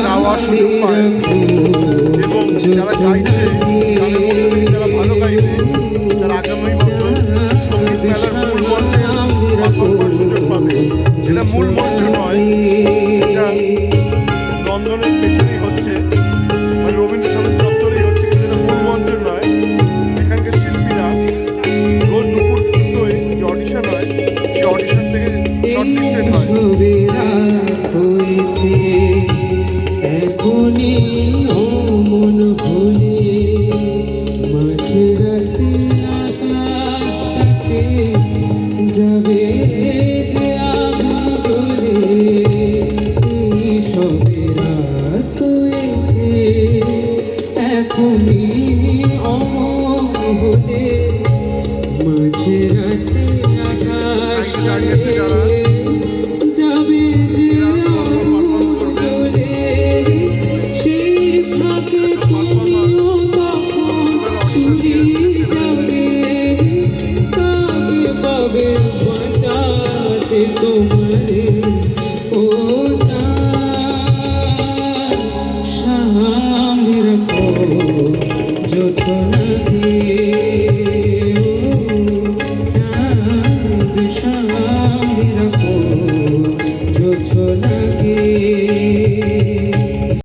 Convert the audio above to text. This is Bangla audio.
গাওয়ার সুযোগ পায় এবং যারা গাইছে তাদের মধ্যে থেকে যারা ভালো গাইবে তারা আগামী বছর সঙ্গীত মেলার মূল মঞ্চে পারফর্ম করার সুযোগ পাবে। যেটা মূল মঞ্চ নয়, এটা নন্দনের পেছনেই হচ্ছে, মানে রবীন্দ্র সদন চত্বরেই হচ্ছে, কিন্তু এটা মূল মঞ্চ নয়। এখানকার শিল্পীরা রোজ দুপুর 2টোয় যে অডিশন হয়, সেই অডিশন থেকে শর্টলিস্টেড হয়। যাবে যে আগুন জ্বলে সবে রাত হয়েছে এখনই অমর হলে মাঝে রাতে আকাশ দাঁড়িয়েছে যারা যাবে যে আগুন জ্বলে সেই ফাঁকে তুমিও তখন চুরি যাবে কাকে পাবে বাঁচাতে তোমারে